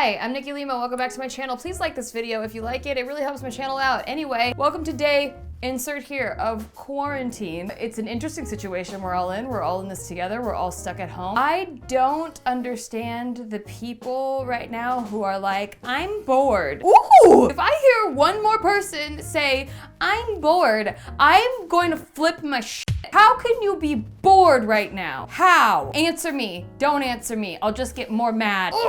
Hi, I'm Nikki Limo. Welcome back to my channel. Please like this video if you like it. It really helps my channel out. Anyway, welcome to day, insert here, of quarantine. It's an interesting situation we're all in. We're all in this together. We're all stuck at home. I don't understand the people right now who are like, I'm bored. Ooh! If I hear one more person say, I'm bored, I'm going to flip my shit. How can you be bored right now? How? Answer me. Don't answer me. I'll just get more mad. Oh,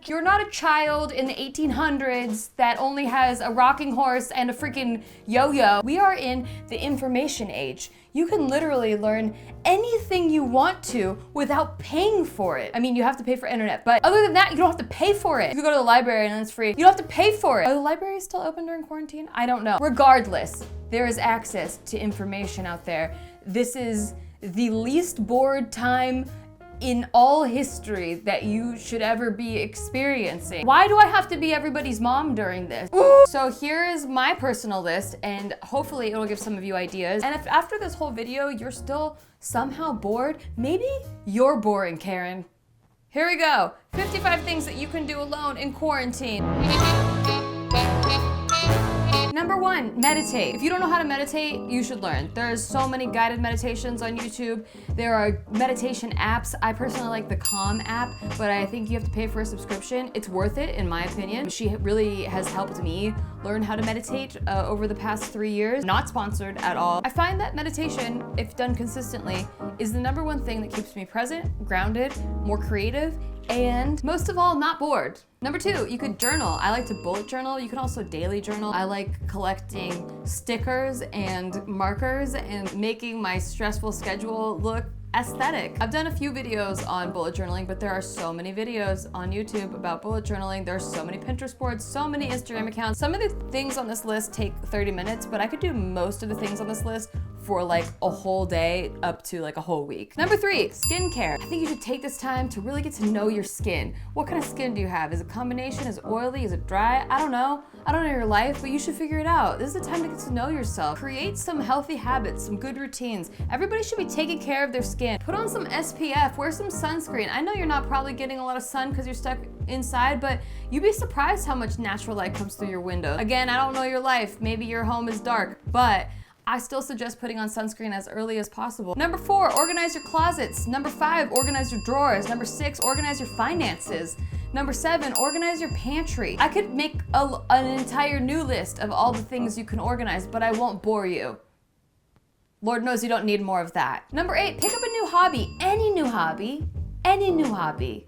you're not a child in the 1800s that only has a rocking horse and a freaking yo-yo. We are in the information age. You can literally learn anything you want to without paying for it. I mean, you have to pay for internet, but other than that, you don't have to pay for it. You can go to the library and it's free. You don't have to pay for it. Are the libraries still open during quarantine? I don't know. Regardless, there is access to information out there. This is the least bored time in all history that you should ever be experiencing. Why do I have to be everybody's mom during this? So here is my personal list, and hopefully it'll give some of you ideas. And if after this whole video you're still somehow bored, maybe you're boring, Karen. Here we go. 55 things that you can do alone in quarantine. Number 1, meditate. If you don't know how to meditate, you should learn. There's so many guided meditations on YouTube. There are meditation apps. I personally like the Calm app, but I think you have to pay for a subscription. It's worth it, in my opinion. She really has helped me learn how to meditate over the past 3 years. Not sponsored at all. I find that meditation, if done consistently, is the number 1 thing that keeps me present, grounded, more creative, and most of all, not bored. Number 2, you could journal. I like to bullet journal. You can also daily journal. I like collecting stickers and markers and making my stressful schedule look aesthetic. I've done a few videos on bullet journaling, but there are so many videos on YouTube about bullet journaling. There's so many Pinterest boards, so many Instagram accounts. Some of the things on this list take 30 minutes, but I could do most of the things on this list for like a whole day up to like a whole week. Number 3, skincare. I think you should take this time to really get to know your skin. What kind of skin do you have? Is it a combination? Is it oily? Is it dry? I don't know. I don't know your life, but you should figure it out. This is the time to get to know yourself. Create some healthy habits, some good routines. Everybody should be taking care of their skin. Put on some SPF, wear some sunscreen. I know you're not probably getting a lot of sun because you're stuck inside, but you'd be surprised how much natural light comes through your window. Again, I don't know your life. Maybe your home is dark, but I still suggest putting on sunscreen as early as possible. Number 4, organize your closets. Number 5, organize your drawers. Number 6, organize your finances. Number 7, organize your pantry. I could make an entire new list of all the things you can organize, but I won't bore you. Lord knows you don't need more of that. Number 8, pick up a new hobby. Any new hobby. Any new hobby.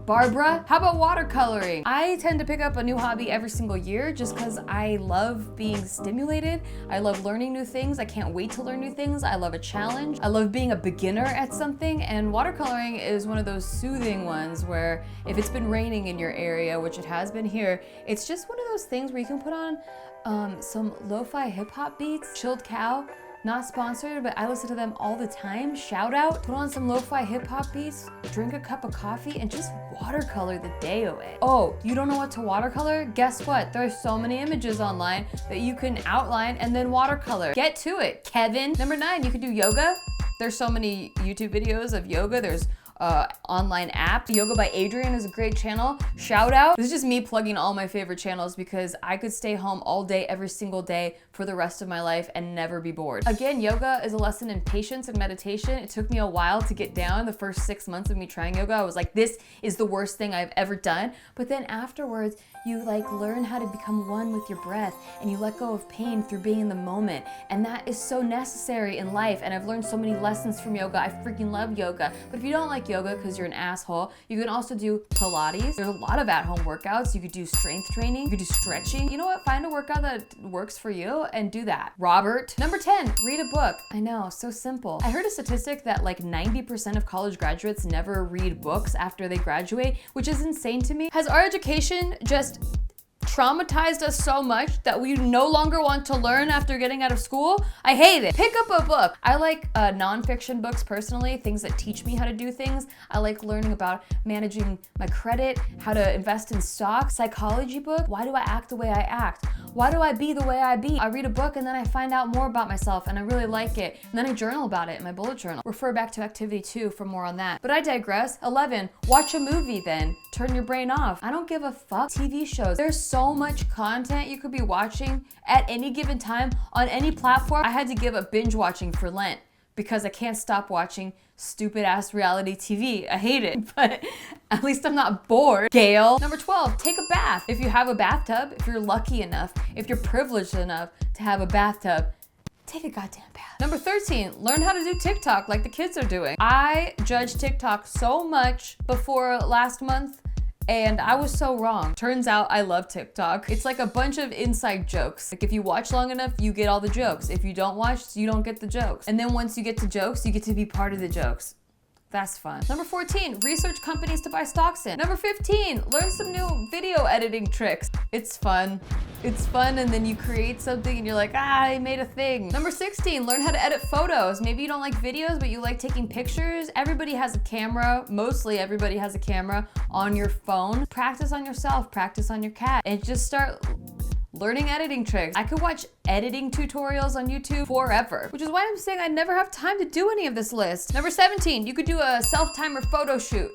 Barbara, how about watercoloring? I tend to pick up a new hobby every single year just because I love being stimulated. I love learning new things. I can't wait to learn new things. I love a challenge. I love being a beginner at something, and watercoloring is one of those soothing ones where if it's been raining in your area, which it has been here, it's just one of those things where you can put on some lo-fi hip-hop beats. Chilled Cow. Not sponsored, but I listen to them all the time. Shout out, put on some lo-fi hip-hop beats, drink a cup of coffee, and just watercolor the day away. Oh, you don't know what to watercolor? Guess what? There's so many images online that you can outline and then watercolor. Get to it, Kevin. Number 9, you can do yoga. There's so many YouTube videos of yoga. There's online app. Yoga by Adrienne is a great channel. Shout out. This is just me plugging all my favorite channels because I could stay home all day, every single day for the rest of my life and never be bored. Again, yoga is a lesson in patience and meditation. It took me a while to get down. The first 6 months of me trying yoga, I was like, this is the worst thing I've ever done. But then afterwards, you like learn how to become one with your breath and you let go of pain through being in the moment. And that is so necessary in life. And I've learned so many lessons from yoga. I freaking love yoga. But if you don't like yoga because you're an asshole, you can also do Pilates. There's a lot of at-home workouts. You could do strength training. You could do stretching. You know what? Find a workout that works for you and do that. Robert. Number 10, read a book. I know, so simple. I heard a statistic that like 90% of college graduates never read books after they graduate, which is insane to me. Has our education just traumatized us so much that we no longer want to learn after getting out of school? I hate it. Pick up a book. I like nonfiction books personally, things that teach me how to do things. I like learning about managing my credit, how to invest in stocks. Psychology book. Why do I act the way I act? Why do I be the way I be? I read a book and then I find out more about myself and I really like it. And then I journal about it in my bullet journal. Refer back to activity 2 for more on that. But I digress. 11, watch a movie then. Turn your brain off. I don't give a fuck. TV shows. There's so much content you could be watching at any given time on any platform. I had to give up binge watching for Lent because I can't stop watching stupid ass reality TV. I hate it, but at least I'm not bored. Gail. Number 12, take a bath. If you have a bathtub, if you're lucky enough, if you're privileged enough to have a bathtub, take a goddamn bath. Number 13, learn how to do TikTok like the kids are doing. I judged TikTok so much before last month, and I was so wrong. Turns out I love TikTok. It's like a bunch of inside jokes. Like if you watch long enough, you get all the jokes. If you don't watch, you don't get the jokes. And then once you get to jokes, you get to be part of the jokes. That's fun. Number 14, research companies to buy stocks in. Number 15, learn some new video editing tricks. It's fun. It's fun, and then you create something and you're like, I made a thing. Number 16, learn how to edit photos. Maybe you don't like videos, but you like taking pictures. Everybody has a camera. Mostly everybody has a camera on your phone. Practice on yourself, practice on your cat, and just start learning editing tricks. I could watch editing tutorials on YouTube forever, which is why I'm saying I never have time to do any of this list. Number 17, you could do a self-timer photo shoot.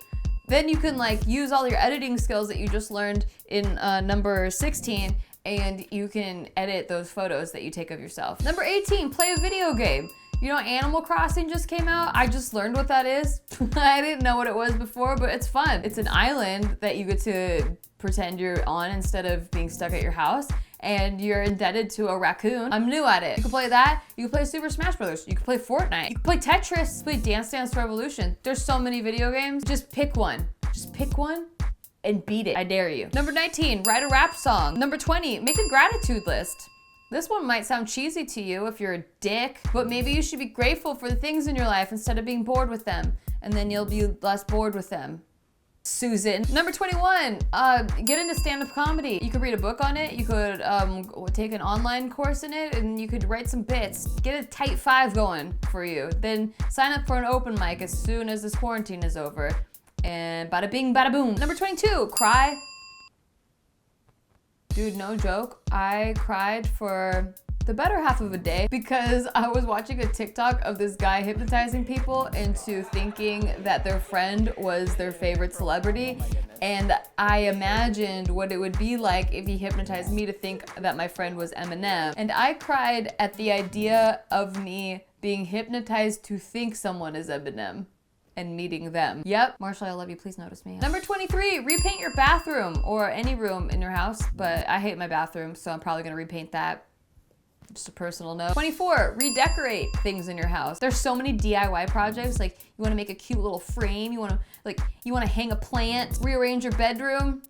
Then you can like use all your editing skills that you just learned in number 16, and you can edit those photos that you take of yourself. Number 18, play a video game. You know, Animal Crossing just came out. I just learned what that is. I didn't know what it was before, but it's fun. It's an island that you get to pretend you're on instead of being stuck at your house, and you're indebted to a raccoon. I'm new at it. You can play that. You can play Super Smash Brothers. You can play Fortnite. You can play Tetris. Play Dance Dance Revolution. There's so many video games. Just pick one. Just pick one and beat it. I dare you. Number 19, write a rap song. Number 20, make a gratitude list. This one might sound cheesy to you if you're a dick, but maybe you should be grateful for the things in your life instead of being bored with them, and then you'll be less bored with them. Susan. Number 21, get into stand-up comedy. You could read a book on it, you could take an online course in it, and you could write some bits. Get a tight 5 going for you. Then sign up for an open mic as soon as this quarantine is over. And bada bing, bada boom. Number 22, cry. Dude, no joke, I cried for the better half of a day because I was watching a TikTok of this guy hypnotizing people into thinking that their friend was their favorite celebrity. And I imagined what it would be like if he hypnotized me to think that my friend was Eminem. And I cried at the idea of me being hypnotized to think someone is Eminem and meeting them. Yep, Marshall, I love you, please notice me. Number 23, repaint your bathroom or any room in your house, but I hate my bathroom, so I'm probably gonna repaint that. Just a personal note. 24, redecorate things in your house. There's so many DIY projects, like you wanna make a cute little frame, you wanna hang a plant, rearrange your bedroom.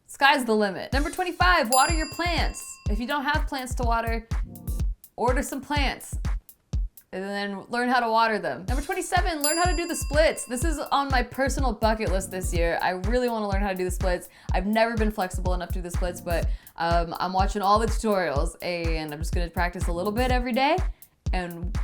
Sky's the limit. Number 25, water your plants. If you don't have plants to water, order some plants and then learn how to water them. Number 27, learn how to do the splits. This is on my personal bucket list this year. I really wanna learn how to do the splits. I've never been flexible enough to do the splits, but I'm watching all the tutorials and I'm just gonna practice a little bit every day, and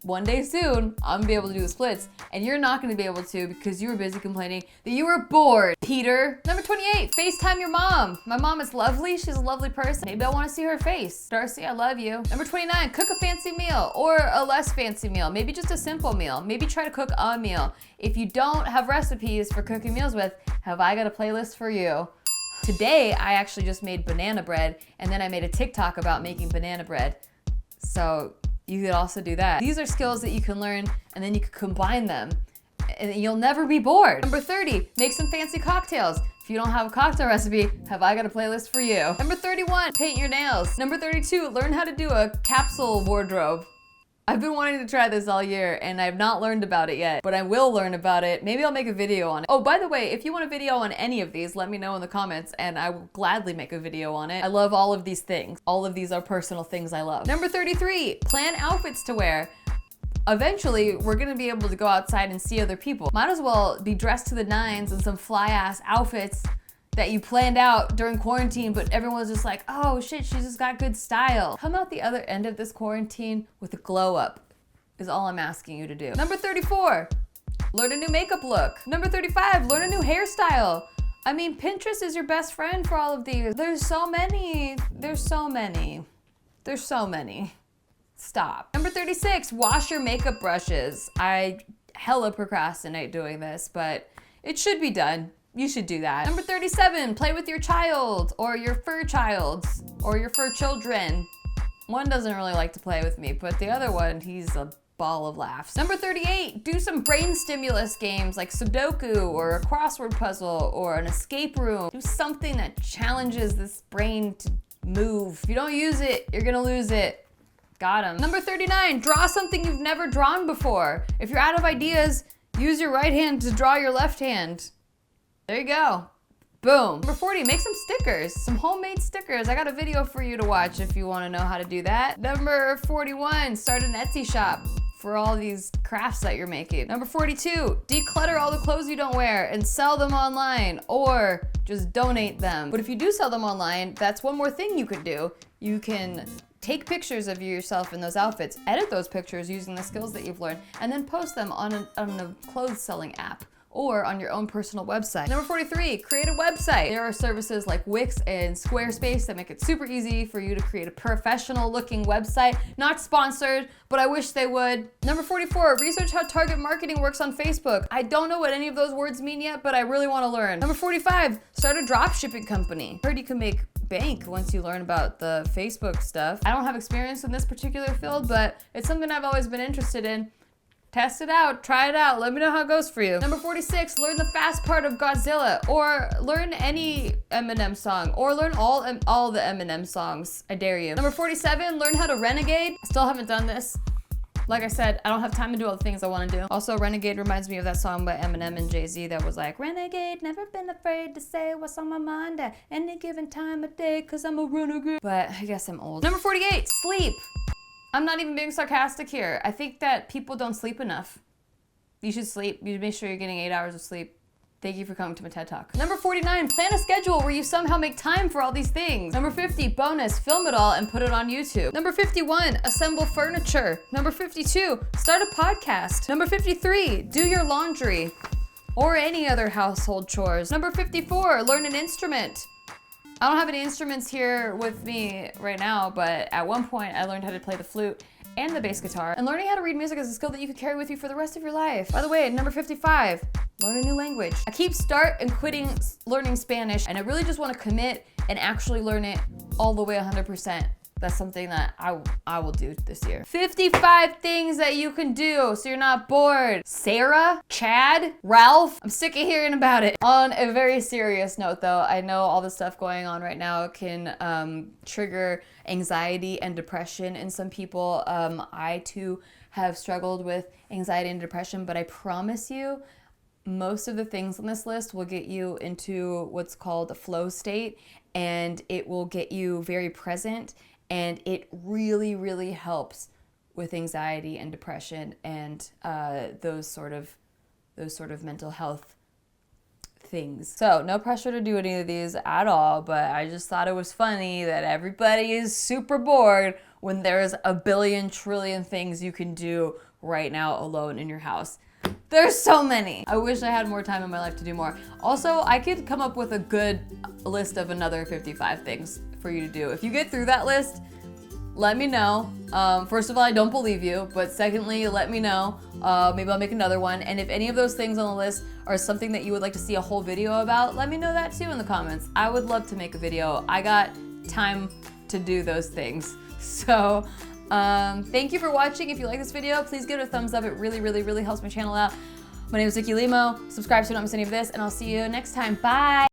one day soon, I'm gonna be able to do the splits, and you're not gonna be able to because you were busy complaining that you were bored, Peter. Number 28, FaceTime your mom. My mom is lovely, she's a lovely person. Maybe I wanna see her face. Darcy, I love you. Number 29, cook a fancy meal or a less fancy meal. Maybe just a simple meal. Maybe try to cook a meal. If you don't have recipes for cooking meals with, have I got a playlist for you? Today, I actually just made banana bread, and then I made a TikTok about making banana bread. So you could also do that. These are skills that you can learn, and then you can combine them, and you'll never be bored. Number 30, make some fancy cocktails. If you don't have a cocktail recipe, have I got a playlist for you? Number 31, paint your nails. Number 32, learn how to do a capsule wardrobe. I've been wanting to try this all year and I've not learned about it yet, but I will learn about it. Maybe I'll make a video on it. Oh, by the way, if you want a video on any of these, let me know in the comments and I will gladly make a video on it. I love all of these things. All of these are personal things I love. Number 33, plan outfits to wear. Eventually, we're gonna be able to go outside and see other people. Might as well be dressed to the nines in some fly ass outfits that you planned out during quarantine, but everyone's just like, oh shit, she's just got good style. Come out the other end of this quarantine with a glow up is all I'm asking you to do. Number 34, learn a new makeup look. Number 35, learn a new hairstyle. I mean, Pinterest is your best friend for all of these. There's so many. There's so many. There's so many. Stop. Number 36, wash your makeup brushes. I hella procrastinate doing this, but it should be done. You should do that. Number 37, play with your child or your fur child or your fur children. One doesn't really like to play with me, but the other one, he's a ball of laughs. Number 38, do some brain stimulus games like Sudoku or a crossword puzzle or an escape room. Do something that challenges this brain to move. If you don't use it, you're gonna lose it. Got him. Number 39, draw something you've never drawn before. If you're out of ideas, use your right hand to draw your left hand. There you go. Boom. Number 40, make some stickers, some homemade stickers. I got a video for you to watch if you wanna know how to do that. Number 41, start an Etsy shop for all these crafts that you're making. Number 42, declutter all the clothes you don't wear and sell them online or just donate them. But if you do sell them online, that's one more thing you could do. You can take pictures of yourself in those outfits, edit those pictures using the skills that you've learned, and then post them on a clothes selling app or on your own personal website. Number 43, create a website. There are services like Wix and Squarespace that make it super easy for you to create a professional looking website. Not sponsored, but I wish they would. Number 44, research how target marketing works on Facebook. I don't know what any of those words mean yet, but I really wanna learn. Number 45, start a dropshipping company. Heard you can make bank once you learn about the Facebook stuff. I don't have experience in this particular field, but it's something I've always been interested in. Test it out, try it out, let me know how it goes for you. Number 46, learn the fast part of Godzilla, or learn any Eminem song, or learn all the Eminem songs, I dare you. Number 47, learn how to renegade. I still haven't done this. Like I said, I don't have time to do all the things I wanna do. Also, Renegade reminds me of that song by Eminem and Jay-Z that was like, renegade, never been afraid to say what's on my mind at any given time of day, cause I'm a renegade. But I guess I'm old. Number 48, sleep. I'm not even being sarcastic here. I think that people don't sleep enough. You should sleep. You should make sure you're getting 8 hours of sleep. Thank you for coming to my TED Talk. Number 49, plan a schedule where you somehow make time for all these things. Number 50, bonus, film it all and put it on YouTube. Number 51, assemble furniture. Number 52, start a podcast. Number 53, do your laundry or any other household chores. Number 54, learn an instrument. I don't have any instruments here with me right now, but at one point I learned how to play the flute and the bass guitar. And learning how to read music is a skill that you can carry with you for the rest of your life. By the way, number 55, learn a new language. I keep start and quitting learning Spanish, and I really just want to commit and actually learn it all the way 100%. That's something that I will do this year. 55 things that you can do so you're not bored. Sarah, Chad, Ralph, I'm sick of hearing about it. On a very serious note though, I know all the stuff going on right now can trigger anxiety and depression in some people. I too have struggled with anxiety and depression, but I promise you, most of the things on this list will get you into what's called a flow state, and it will get you very present. And it really, really helps with anxiety and depression and those sort of mental health things. So no pressure to do any of these at all, but I just thought it was funny that everybody is super bored when there's a billion trillion things you can do right now alone in your house. There's so many. I wish I had more time in my life to do more. Also, I could come up with a good list of another 55 things for you to do. If you get through that list, let me know. First of all, I don't believe you, but secondly, let me know. Maybe I'll make another one. And if any of those things on the list are something that you would like to see a whole video about, let me know that too in the comments. I would love to make a video. I got time to do those things. So, thank you for watching. If you like this video, please give it a thumbs up. It really, really, really helps my channel out. My name is Nikki Limo. Subscribe so you don't miss any of this, and I'll see you next time. Bye.